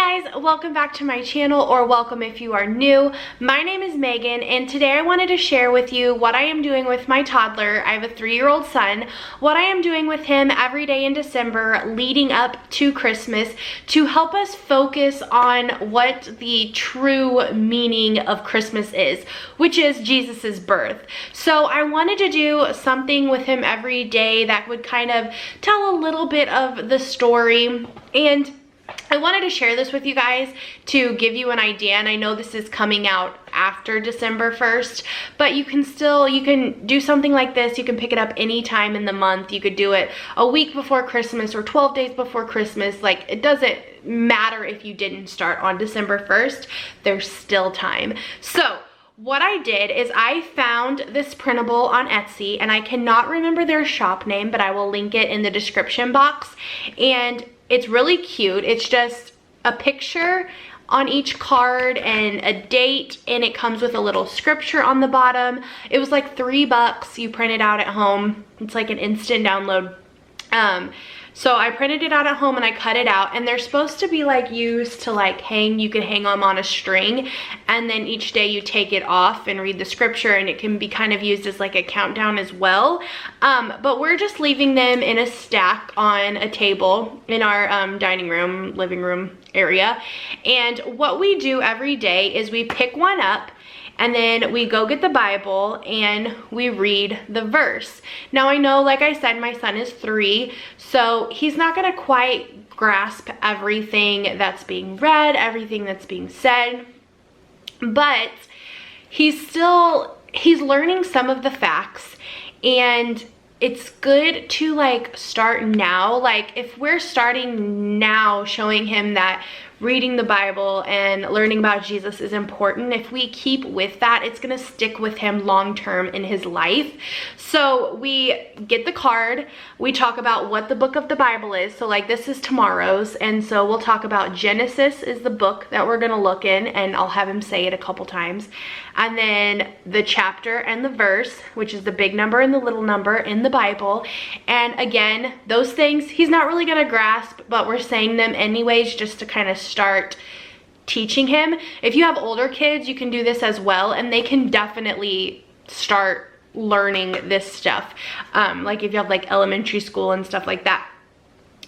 Hey guys, welcome back to my channel, or welcome if you are new. My name is Megan, and today I wanted to share with you what I am doing with my toddler. I have a 3-year-old son. What I am doing with him every day in December leading up to Christmas to help us focus on what the true meaning of Christmas is, which is Jesus's birth. So I wanted to do something with him every day that would kind of tell a little bit of the story, and I wanted to share this with you guys to give you an idea, and I know this is coming out after December 1st, but you can do something like this. You can pick it up any time in the month. You could do it a week before Christmas or 12 days before Christmas. Like, it doesn't matter if you didn't start on December 1st, there's still time. So what I did is I found this printable on Etsy, and I cannot remember their shop name, but I will link it in the description box. And it's really cute. It's just a picture on each card and a date, and it comes with a little scripture on the bottom. It was like $3. You print it out at home. It's like an instant download. So I printed it out at home and I cut it out, and they're supposed to be like used to like hang. You can hang them on a string, and then each day you take it off and read the scripture, and it can be kind of used as like a countdown as well. But we're just leaving them in a stack on a table in our dining room, living room area. And what we do every day is we pick one up, and then we go get the Bible and we read the verse. Now I know, like I said, my son is 3, so he's not gonna quite grasp everything that's being read, everything that's being said, but he's learning some of the facts, and it's good to like start now. Like, if we're starting now showing him that reading the Bible and learning about Jesus is important, if we keep with that, it's gonna stick with him long term in his life. So we get the card, we talk about what the book of the Bible is. So like, this is tomorrow's, and so we'll talk about Genesis is the book that we're gonna look in, and I'll have him say it a couple times. And then the chapter and the verse, which is the big number and the little number in the Bible. And again, those things he's not really gonna grasp, but we're saying them anyways just to kind of start teaching him. If you have older kids, you can do this as well, and they can definitely start learning this stuff. Like if you have like elementary school and stuff like that.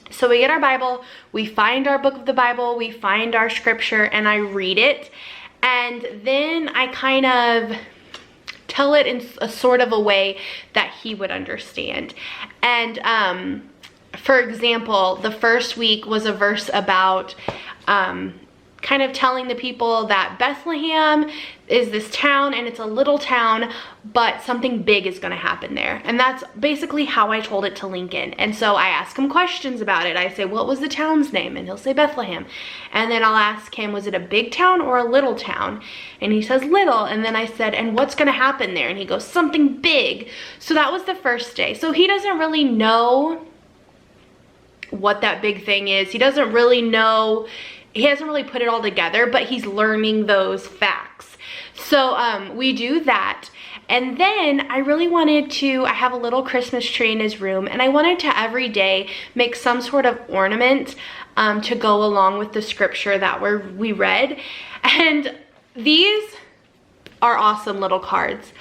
So we get our Bible, we find our book of the Bible, we find our scripture, and I read it. And then I kind of tell it in a sort of a way that he would understand. And for example, the first week was a verse about kind of telling the people that Bethlehem is this town, and it's a little town, but something big is going to happen there. And that's basically how I told it to Lincoln. And so I ask him questions about it. I say, what was the town's name? And he'll say Bethlehem. And then I'll ask him, was it a big town or a little town? And he says little. And then I said, and what's going to happen there? And he goes, something big. So that was the first day. So he doesn't really know what that big thing is. He doesn't really know. He hasn't really put it all together, but he's learning those facts. So we do that. And then I really wanted to, I have a little Christmas tree in his room, and I wanted to every day make some sort of ornament to go along with the scripture that we read. And these are awesome little cards,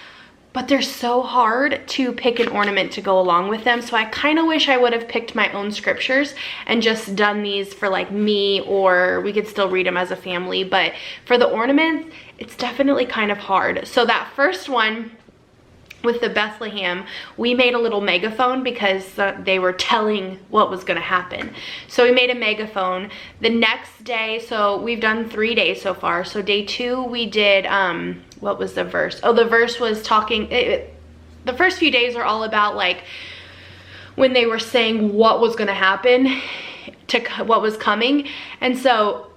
but they're so hard to pick an ornament to go along with them. So I kind of wish I would have picked my own scriptures and just done these for like me, or we could still read them as a family. But for the ornaments, it's definitely kind of hard. So that first one with the Bethlehem, we made a little megaphone because they were telling what was going to happen. So we made a megaphone. The next day, so we've done 3 days so far. So day 2 we did, what was the verse? Oh, the verse was talking, the first few days are all about like when they were saying what was going to happen, to what was coming. And so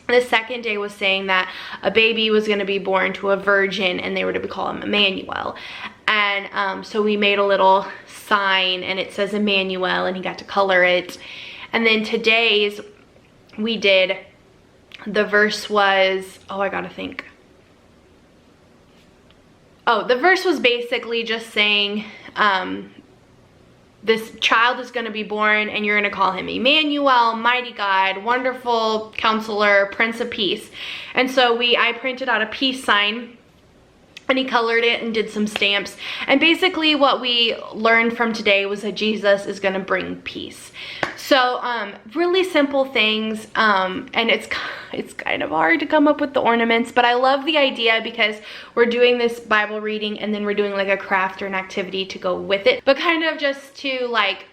the second day was saying that a baby was going to be born to a virgin, and they were to call him Emmanuel. And so we made a little sign, and it says Emmanuel, and he got to color it. And then today's we did, the verse was, oh, I gotta think. Oh, the verse was basically just saying this child is going to be born, and you're going to call him Emmanuel, Mighty God, Wonderful Counselor, Prince of Peace. And so I printed out a peace sign, and he colored it and did some stamps. And basically what we learned from today was that Jesus is going to bring peace. So really simple things, and it's kind of hard to come up with the ornaments, but I love the idea because we're doing this Bible reading and then we're doing like a craft or an activity to go with it, but kind of just to like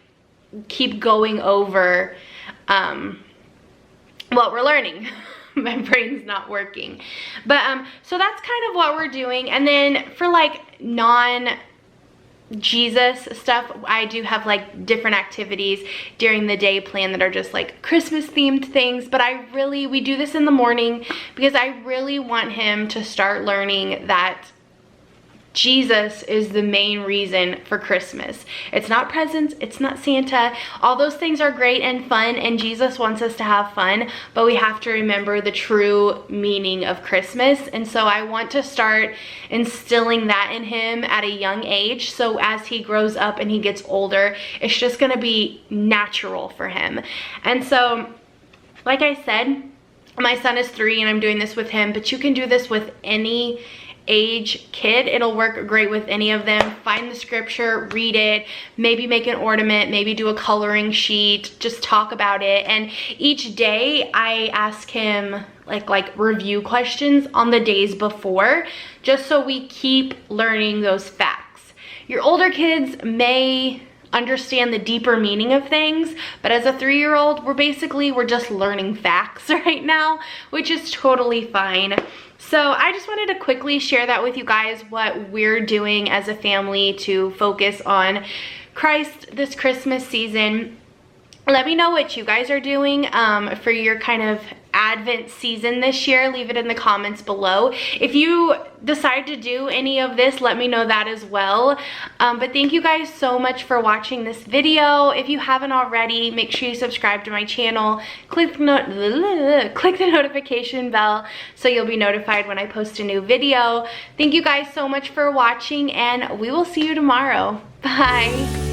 keep going over what we're learning. My brain's not working, but so that's kind of what we're doing. And then for like Jesus stuff, I do have like different activities during the day planned that are just like Christmas themed things, but we do this in the morning because I really want him to start learning that Jesus is the main reason for Christmas. It's not presents, it's not Santa. All those things are great and fun, and Jesus wants us to have fun, but we have to remember the true meaning of Christmas. And so I want to start instilling that in him at a young age, so as he grows up and he gets older, it's just gonna be natural for him. And so, like I said, my son is 3 and I'm doing this with him, but you can do this with any age kid. It'll work great with any of them. Find the scripture, read it, maybe make an ornament, maybe do a coloring sheet, just talk about it. And each day I ask him like review questions on the days before, just so we keep learning those facts. Your older kids may understand the deeper meaning of things, but as a 3-year-old, we're just learning facts right now, which is totally fine. So I just wanted to quickly share that with you guys, what we're doing as a family to focus on Christ this Christmas season. Let me know what you guys are doing for your kind of Advent season this year. Leave it in the comments below. If you decide to do any of this, let me know that as well. But thank you guys so much for watching this video. If you haven't already, make sure you subscribe to my channel. Click the notification bell so you'll be notified when I post a new video. Thank you guys so much for watching, and we will see you tomorrow. Bye.